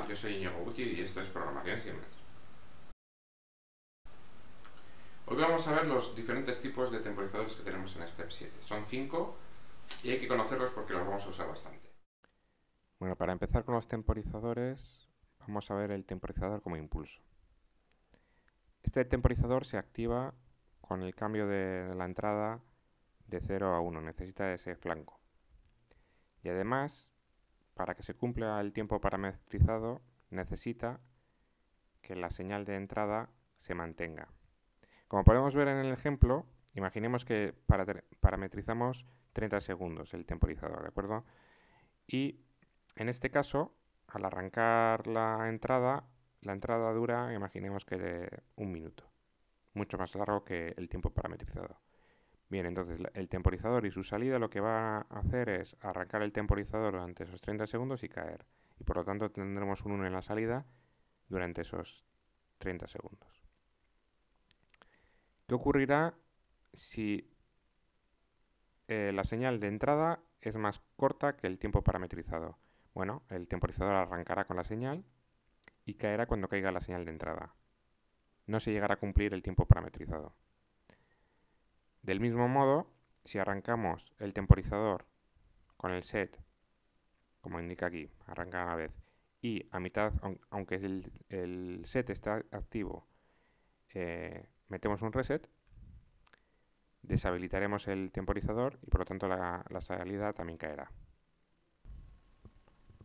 yo soy Íñigo Guti y esto es Programación sin Más. Hoy vamos a ver los diferentes tipos de temporizadores que tenemos en Step 7. Son 5 y hay que conocerlos porque los vamos a usar bastante. Bueno, para empezar con los temporizadores, vamos a ver el temporizador como impulso. Este temporizador se activa con el cambio de la entrada de 0 a 1, necesita ese flanco. Y además, para que se cumpla el tiempo parametrizado, necesita que la señal de entrada se mantenga. Como podemos ver en el ejemplo, imaginemos que parametrizamos 30 segundos el temporizador, ¿de acuerdo? Y en este caso, al arrancar la entrada dura, imaginemos que de 1 minuto, mucho más largo que el tiempo parametrizado. Bien, entonces el temporizador y su salida lo que va a hacer es arrancar el temporizador durante esos 30 segundos y caer. Y por lo tanto tendremos un 1 en la salida durante esos 30 segundos. ¿Qué ocurrirá si la señal de entrada es más corta que el tiempo parametrizado? Bueno, el temporizador arrancará con la señal y caerá cuando caiga la señal de entrada. No se llegará a cumplir el tiempo parametrizado. Del mismo modo, si arrancamos el temporizador con el set, como indica aquí, arranca a la vez, y a mitad, aunque el set está activo, metemos un reset, deshabilitaremos el temporizador y por lo tanto la salida también caerá.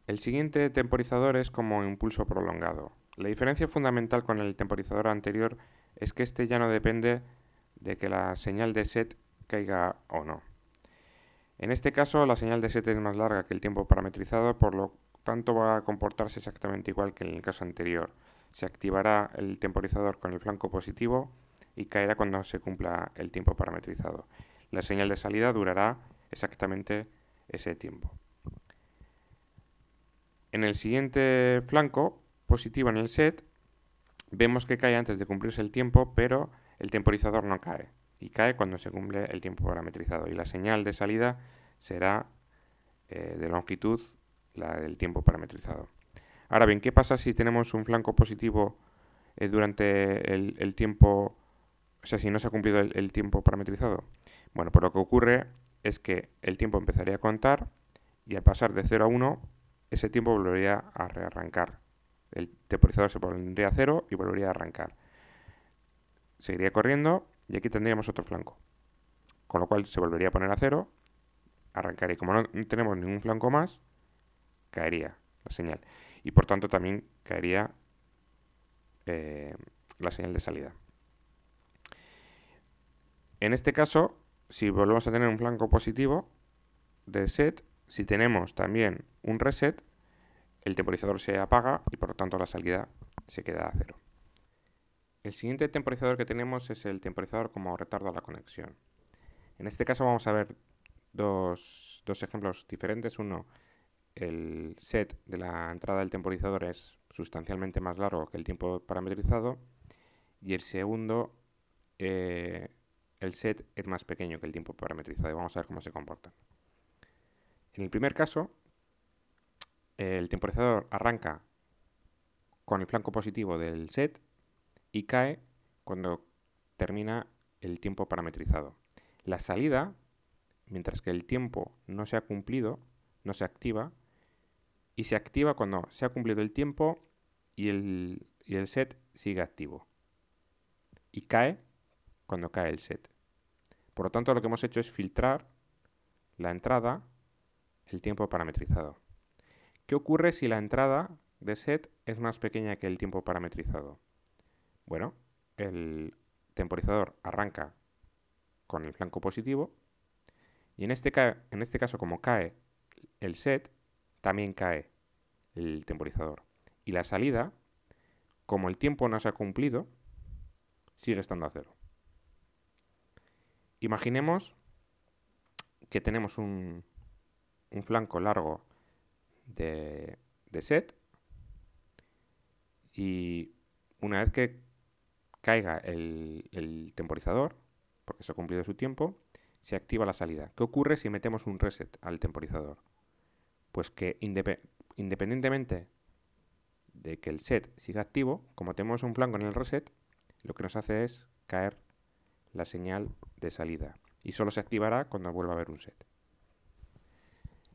El siguiente temporizador es como impulso prolongado. La diferencia fundamental con el temporizador anterior es que este ya no depende de que la señal de set caiga o no. En este caso la señal de set es más larga que el tiempo parametrizado, por lo tanto va a comportarse exactamente igual que en el caso anterior. Se activará el temporizador con el flanco positivo y caerá cuando se cumpla el tiempo parametrizado. La señal de salida durará exactamente ese tiempo. En el siguiente flanco positivo en el set, vemos que cae antes de cumplirse el tiempo, pero el temporizador no cae. Y cae cuando se cumple el tiempo parametrizado. Y la señal de salida será de longitud la del tiempo parametrizado. Ahora bien, ¿qué pasa si tenemos un flanco positivo durante el tiempo, o sea, si no se ha cumplido el tiempo parametrizado? Bueno, pues lo que ocurre es que el tiempo empezaría a contar y al pasar de 0 a 1, ese tiempo volvería a rearrancar. El temporizador se pondría a 0 y volvería a arrancar. Seguiría corriendo y aquí tendríamos otro flanco. Con lo cual se volvería a poner a 0, arrancaría. Y como no tenemos ningún flanco más, caería la señal. Y por tanto también caería la señal de salida. En este caso, si volvemos a tener un flanco positivo de set, si tenemos también un reset, el temporizador se apaga y por lo tanto la salida se queda a 0. El siguiente temporizador que tenemos es el temporizador como retardo a la conexión. En este caso vamos a ver dos ejemplos diferentes. Uno, el set de la entrada del temporizador es sustancialmente más largo que el tiempo parametrizado y el segundo, el set es más pequeño que el tiempo parametrizado y vamos a ver cómo se comportan. En el primer caso, el temporizador arranca con el flanco positivo del set y cae cuando termina el tiempo parametrizado. La salida, mientras que el tiempo no se ha cumplido, no se activa, y se activa cuando se ha cumplido el tiempo y el set sigue activo. Y cae cuando cae el set. Por lo tanto, lo que hemos hecho es filtrar la entrada, el tiempo parametrizado. ¿Qué ocurre si la entrada de set es más pequeña que el tiempo parametrizado? Bueno, el temporizador arranca con el flanco positivo y en este caso, como cae el set, también cae el temporizador. Y la salida, como el tiempo no se ha cumplido, sigue estando a 0. Imaginemos que tenemos un flanco largo de set y una vez que caiga el temporizador, porque se ha cumplido su tiempo, se activa la salida. ¿Qué ocurre si metemos un reset al temporizador? Pues que independientemente de que el set siga activo, como tenemos un flanco en el reset, lo que nos hace es caer la señal de salida y solo se activará cuando vuelva a haber un set.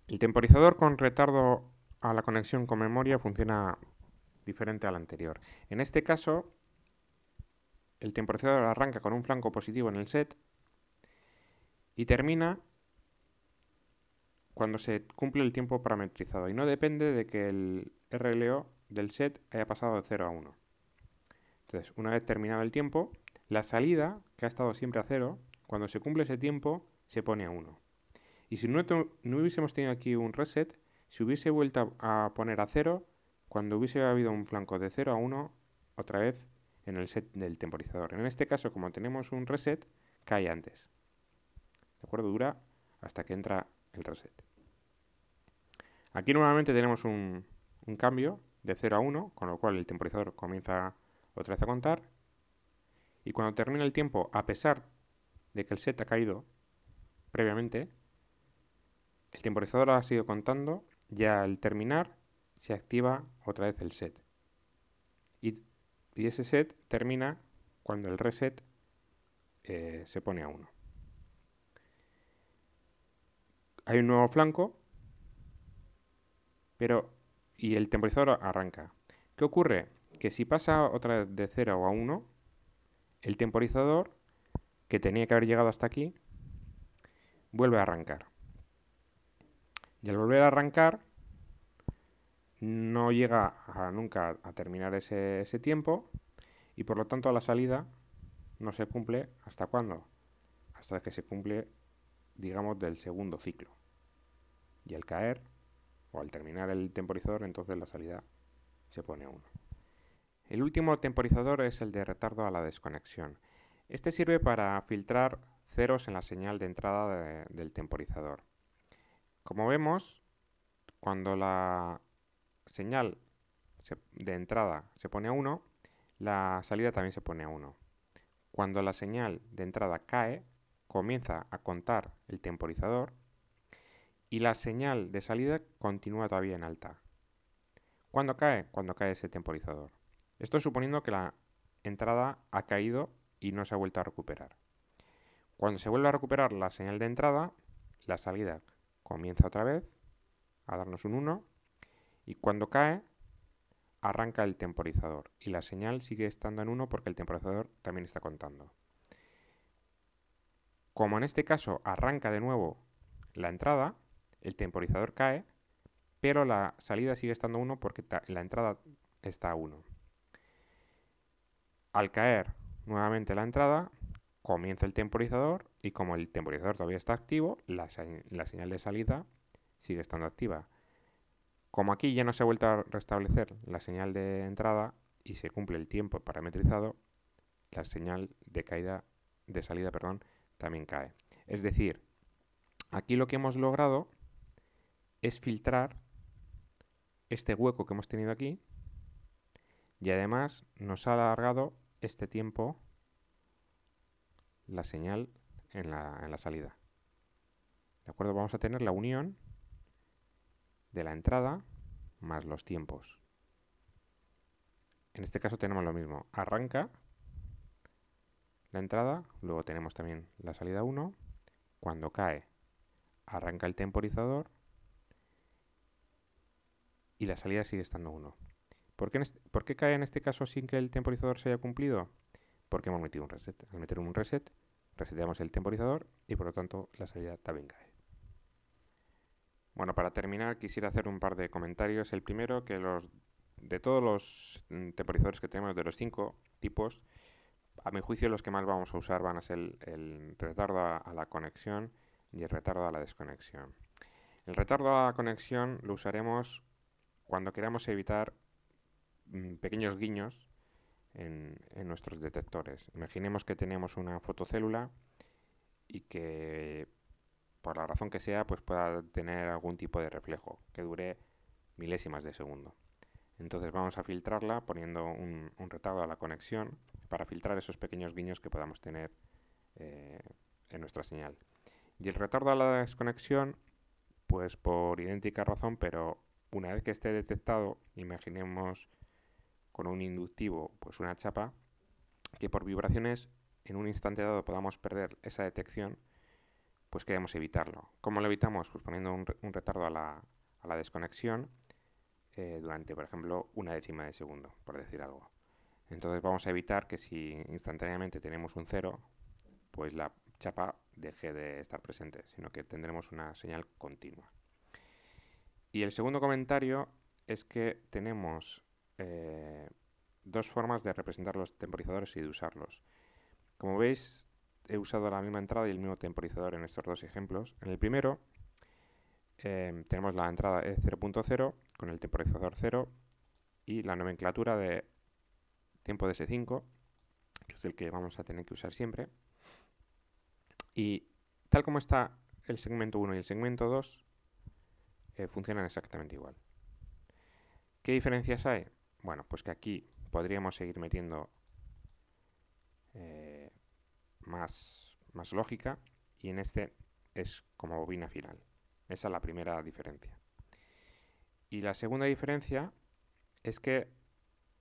El temporizador con retardo a la conexión con memoria funciona diferente al anterior. En este caso, el temporizador arranca con un flanco positivo en el set y termina cuando se cumple el tiempo parametrizado y no depende de que el RLO del set haya pasado de 0 a 1. Entonces, una vez terminado el tiempo, la salida, que ha estado siempre a 0, cuando se cumple ese tiempo, se pone a 1. Y si no hubiésemos tenido aquí un reset, se hubiese vuelto a poner a 0 cuando hubiese habido un flanco de 0 a 1 otra vez en el set del temporizador. En este caso, como tenemos un reset, cae antes. ¿De acuerdo? Dura hasta que entra el reset. Aquí nuevamente tenemos un cambio de 0 a 1, con lo cual el temporizador comienza otra vez a contar. Y cuando termina el tiempo, a pesar de que el set ha caído previamente, el temporizador ha seguido contando, ya al terminar se activa otra vez el set. Y ese set termina cuando el reset se pone a 1. Hay un nuevo flanco, y el temporizador arranca. ¿Qué ocurre? Que si pasa otra vez de 0 a 1, el temporizador, que tenía que haber llegado hasta aquí, vuelve a arrancar. Y al volver a arrancar, no llega nunca a terminar ese tiempo y por lo tanto la salida no se cumple ¿hasta cuándo? Hasta que se cumple, digamos, del segundo ciclo. Y al caer o al terminar el temporizador, entonces la salida se pone a 1. El último temporizador es el de retardo a la desconexión. Este sirve para filtrar ceros en la señal de entrada del temporizador. Como vemos, cuando la señal de entrada se pone a 1, la salida también se pone a 1. Cuando la señal de entrada cae, comienza a contar el temporizador y la señal de salida continúa todavía en alta. ¿Cuándo cae? Cuando cae ese temporizador. Esto suponiendo que la entrada ha caído y no se ha vuelto a recuperar. Cuando se vuelve a recuperar la señal de entrada, la salida comienza otra vez a darnos un 1 y cuando cae arranca el temporizador y la señal sigue estando en 1 porque el temporizador también está contando. Como en este caso arranca de nuevo la entrada, el temporizador cae, pero la salida sigue estando 1 porque la entrada está a 1. Al caer nuevamente la entrada, comienza el temporizador y como el temporizador todavía está activo, la señal de salida sigue estando activa. Como aquí ya no se ha vuelto a restablecer la señal de entrada y se cumple el tiempo parametrizado, la señal de salida también cae. Es decir, aquí lo que hemos logrado es filtrar este hueco que hemos tenido aquí y además nos ha alargado este tiempo la señal en la salida. ¿De acuerdo? Vamos a tener la unión de la entrada más los tiempos. En este caso tenemos lo mismo. Arranca la entrada, luego tenemos también la salida 1. Cuando cae, arranca el temporizador y la salida sigue estando 1. ¿Por qué cae en este caso sin que el temporizador se haya cumplido? Porque hemos metido un reset. Al meter un reset, reseteamos el temporizador y por lo tanto la salida también cae. Bueno, para terminar quisiera hacer un par de comentarios. El primero, que de todos los temporizadores que tenemos, de los 5 tipos, a mi juicio los que más vamos a usar van a ser el retardo a la conexión y el retardo a la desconexión. El retardo a la conexión lo usaremos cuando queramos evitar pequeños guiños en nuestros detectores. Imaginemos que tenemos una fotocélula y que por la razón que sea pues pueda tener algún tipo de reflejo que dure milésimas de segundo. Entonces vamos a filtrarla poniendo un retardo a la conexión para filtrar esos pequeños guiños que podamos tener en nuestra señal. Y el retardo a la desconexión, pues por idéntica razón, pero una vez que esté detectado, imaginemos con un inductivo, pues una chapa, que por vibraciones en un instante dado podamos perder esa detección, pues queremos evitarlo. ¿Cómo lo evitamos? Pues poniendo un retardo a la desconexión durante, por ejemplo, 1/10 de segundo, por decir algo. Entonces vamos a evitar que si instantáneamente tenemos un 0, pues la chapa deje de estar presente, sino que tendremos una señal continua. Y el segundo comentario es que tenemos dos formas de representar los temporizadores y de usarlos. Como veis, he usado la misma entrada y el mismo temporizador en estos dos ejemplos. En el primero tenemos la entrada E0.0 con el temporizador 0 y la nomenclatura de tiempo de S5, que es el que vamos a tener que usar siempre. Y tal como está el segmento 1 y el segmento 2, funcionan exactamente igual. ¿Qué diferencias hay? Bueno, pues que aquí podríamos seguir metiendo más lógica y en este es como bobina final. Esa es la primera diferencia. Y la segunda diferencia es que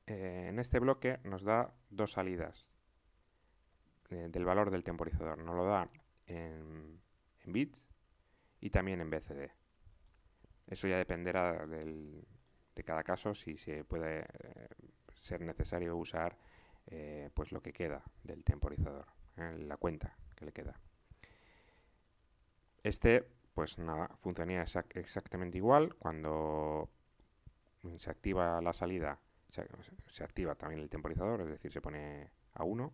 en este bloque nos da dos salidas del valor del temporizador. Nos lo da en bits y también en BCD. Eso ya dependerá de cada caso si se puede ser necesario usar pues lo que queda del temporizador, la cuenta que le queda. Este, pues nada, funcionaría exactamente igual. Cuando se activa la salida, se activa también el temporizador, es decir, se pone a 1.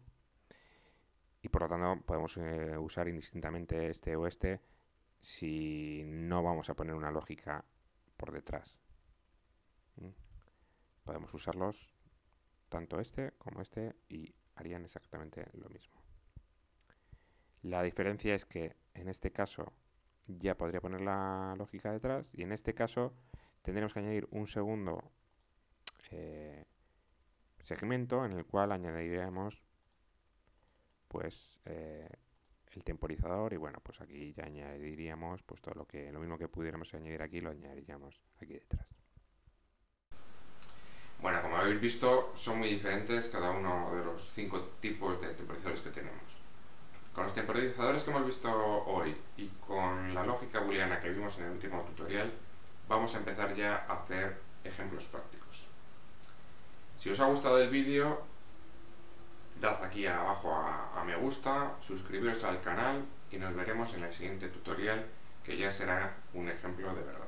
Y por lo tanto podemos usar indistintamente este o este si no vamos a poner una lógica por detrás. Podemos usarlos tanto este como este y harían exactamente lo mismo. La diferencia es que en este caso ya podría poner la lógica detrás y en este caso tendremos que añadir un segundo segmento en el cual añadiríamos pues el temporizador y bueno, pues aquí ya añadiríamos pues todo lo mismo que pudiéramos añadir aquí lo añadiríamos aquí detrás. Bueno, como habéis visto, son muy diferentes cada uno de los 5 tipos de temporizadores que tenemos. Con los temporizadores que hemos visto hoy y con la lógica booleana que vimos en el último tutorial, vamos a empezar ya a hacer ejemplos prácticos. Si os ha gustado el vídeo, dad aquí abajo a me gusta, suscribiros al canal y nos veremos en el siguiente tutorial que ya será un ejemplo de verdad.